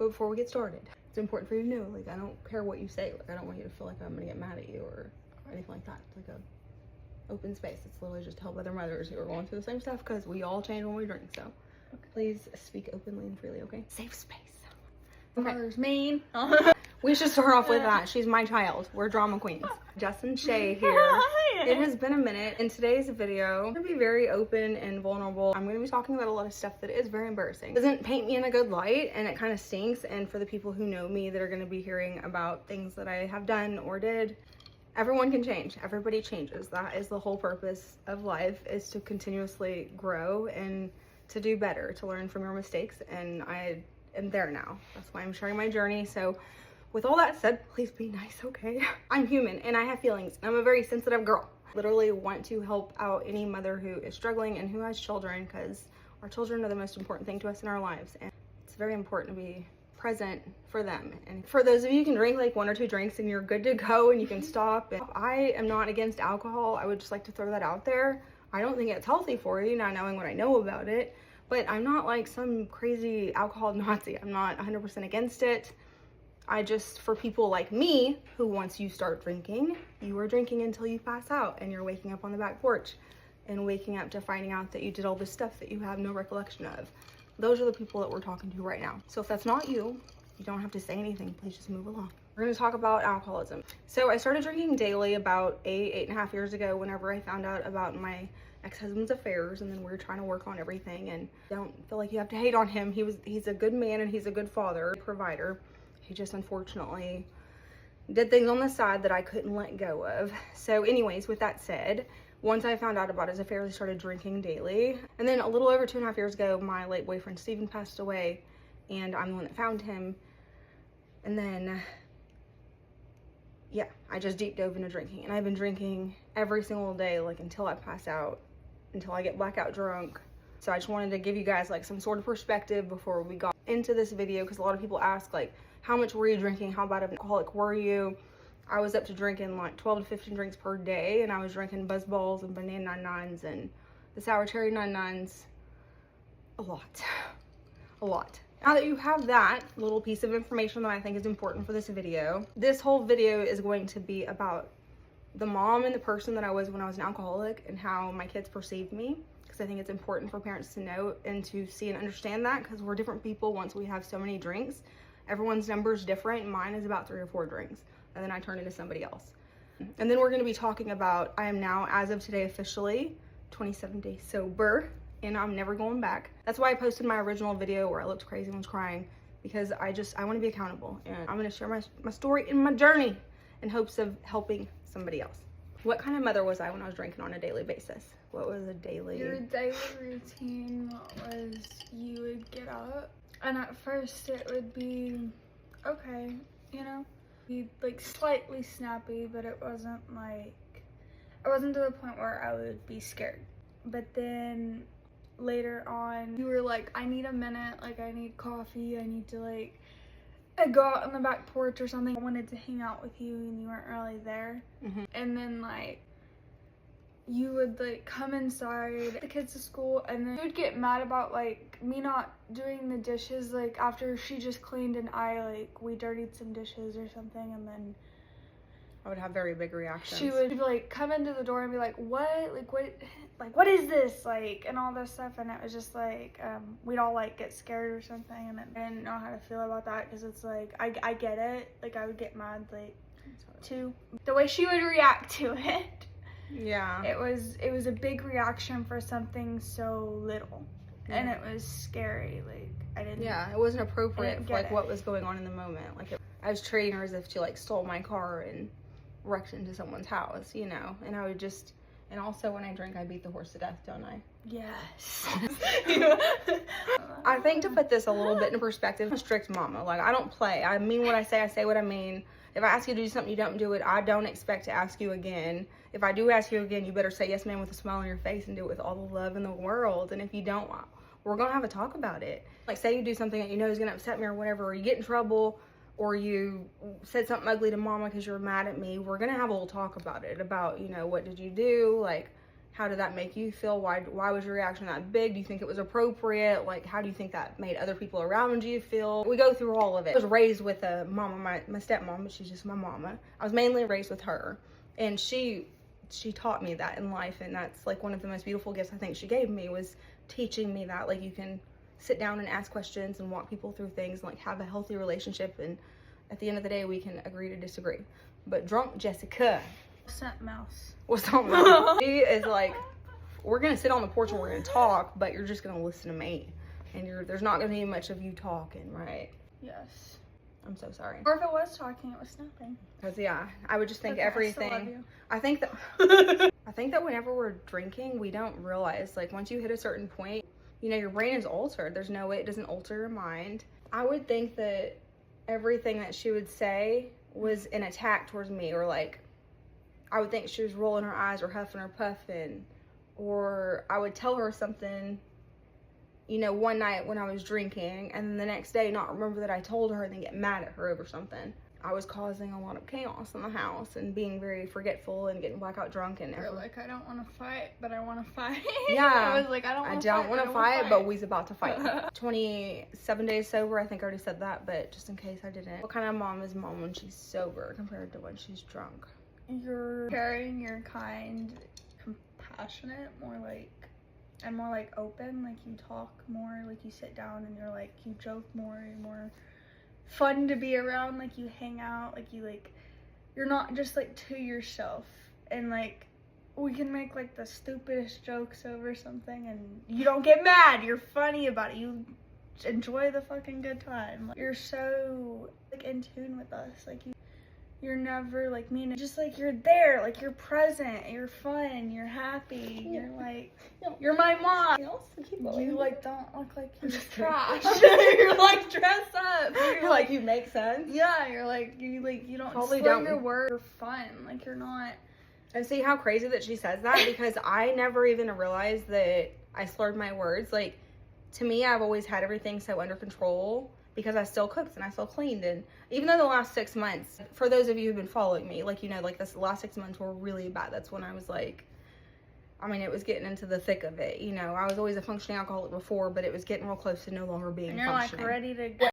But before we get started, it's important for you to know, like, I don't care what you say. Like, I don't want you to feel like I'm gonna get mad at you or anything like that. It's like a open space. It's literally just to help other mothers who are going through the same stuff, because we all change when we drink. So please speak openly and freely, okay? Safe space. Okay. Mother's mean. We should start off with that. She's my child. We're drama queens. Jess and Shay here. It has been a minute. In today's video, I'm gonna be very open and vulnerable. I'm gonna be talking about a lot of stuff that is very embarrassing. It doesn't paint me in a good light, and it kind of stinks. And for the people who know me that are gonna be hearing about things that I have done or did, everyone can change. Everybody changes. That is the whole purpose of life, is to continuously grow and to do better, to learn from your mistakes. And I am there now. That's why I'm sharing my journey. So with all that said, please be nice, okay? I'm human and I have feelings. I'm a very sensitive girl. Literally want to help out any mother who is struggling and who has children, because our children are the most important thing to us in our lives. And it's very important to be present for them. And for those of you who can drink like 1 or 2 drinks and you're good to go and you can stop. And I am not against alcohol. I would just like to throw that out there. I don't think it's healthy for you, not knowing what I know about it. But I'm not like some crazy alcohol Nazi. I'm not 100% against it. I just, for people like me, who once you start drinking, you are drinking until you pass out and you're waking up on the back porch and waking up to finding out that you did all this stuff that you have no recollection of. Those are the people that we're talking to right now. So if that's not you, you don't have to say anything. Please just move along. We're gonna talk about alcoholism. So I started drinking daily about 8.5 years ago, whenever I found out about my ex-husband's affairs, and then we were trying to work on everything. And don't feel like you have to hate on him. He's a good man and he's a good father, provider. He just unfortunately did things on the side that I couldn't let go of. So anyways, with that said, once I found out about his affairs, I started drinking daily. And then a little over 2.5 years ago, my late boyfriend Steven passed away, and I'm the one that found him. And then, yeah, I just deep dove into drinking. And I've been drinking every single day, like until I pass out, until I get blackout drunk. So I just wanted to give you guys like some sort of perspective before we got into this video, because a lot of people ask like, how much were you drinking? How bad of an alcoholic were you? I was up to drinking like 12 to 15 drinks per day, and I was drinking Buzz Balls and Banana 99s and the Sour Cherry 99s. A lot. Now that you have that little piece of information that I think is important for this video, this whole video is going to be about the mom and the person that I was when I was an alcoholic and how my kids perceived me, because I think it's important for parents to know and to see and understand that, because we're different people once we have so many drinks. Everyone's number is different. Mine is about 3 or 4 drinks, and then I turn into somebody else. And then we're going to be talking about, I am now, as of today, officially 27 days sober, and I'm never going back. That's why I posted my original video where I looked crazy and was crying, because I want to be accountable, and I'm going to share my story and my journey in hopes of helping somebody else. What kind of mother was I when I was drinking on a daily basis? What was a daily? Your daily routine was you would get up, and at first it would be okay, you know, be like slightly snappy, but it wasn't to the point where I would be scared. But then later on, you were like, I need a minute, like I need coffee, I need to like go out on the back porch or something. I wanted to hang out with you and you weren't really there. And then like you would like come inside the kids to school, and then you would get mad about like me not doing the dishes, like after she just cleaned and we dirtied some dishes or something. And then I would have very big reactions. She would like come into the door and be like, what what is this, like, and all this stuff. And it was just like we'd all like get scared or something, and I didn't know how to feel about that, because it's like I get it, like I would get mad like too, the way she would react to it. Yeah, it was a big reaction for something so little. And it was scary. Like I didn't, yeah, it wasn't appropriate for like it. what was going on in the moment. Like I was treating her as if she like stole my car and wrecked into someone's house, you know. And I would just, and also when I drink I beat the horse to death, don't I? Yes. I think to put this a little bit in perspective, I'm a strict mama. Like I don't play. I mean what I say what I mean. If I ask you to do something, you don't do it, I don't expect to ask you again. If I do ask you again, you better say yes ma'am with a smile on your face and do it with all the love in the world. And if you don't, we're gonna have a talk about it. Like say you do something that you know is gonna upset me or whatever, or you get in trouble, or you said something ugly to mama because you're mad at me, we're gonna have a little talk about it, about, you know, what did you do, like How did that make you feel? Why was your reaction that big? Do you think it was appropriate? Like, how do you think that made other people around you feel? We go through all of it. I was raised with a mama, my stepmom, but she's just my mama. I was mainly raised with her, and she taught me that in life, and that's like one of the most beautiful gifts I think she gave me, was teaching me that, like, you can sit down and ask questions and walk people through things and like have a healthy relationship, and at the end of the day we can agree to disagree. But drunk Jessica, what's up, mouse? She is like, we're gonna sit on the porch and we're gonna talk, but you're just gonna listen to me, and there's not gonna be much of you talking, right? Yes. I'm so sorry. Or if it was talking, it was snapping. Because yeah, I would just think Okay, everything. I still love you. I think that whenever we're drinking, we don't realize, like, once you hit a certain point, you know, your brain is altered. There's no way it doesn't alter your mind. I would think that everything that she would say was an attack towards me, or like, I would think she was rolling her eyes or huffing or puffing, or I would tell her something, you know, one night when I was drinking, and then the next day not remember that I told her and then get mad at her over something. I was causing a lot of chaos in the house and being very forgetful and getting blackout drunk and You're like, I don't want to fight, but I want to fight. Yeah. I was like, I don't want to fight, but we's about to fight. 27 days sober. I think I already said that, but just in case I didn't. What kind of mom is mom when she's sober compared to when she's drunk? You're caring, you're kind, compassionate, more like open. Like, you talk more, like you sit down and you're like, you joke more, you're more fun to be around, like you hang out, like you're not just like to yourself, and like we can make like the stupidest jokes over something and you don't get mad, you're funny about it, you enjoy the fucking good time. Like, you're so like in tune with us, like you're never like mean, just like you're there, like you're present, you're fun, you're happy, you're like, you're my mom. You like don't look like you're trash. You're like dress up. You're like, you make sense. Yeah, you're like you don't Probably slur don't. your words. You're fun, like you're not. And see how crazy that she says that, because I never even realized that I slurred my words. Like, to me, I've always had everything so under control, because I still cooked and I still cleaned. And even though the last 6 months, for those of you who've been following me, like, you know, like this last 6 months were really bad. That's when I was like, I mean, it was getting into the thick of it. You know, I was always a functioning alcoholic before, but it was getting real close to no longer being And you're functioning. like ready to go.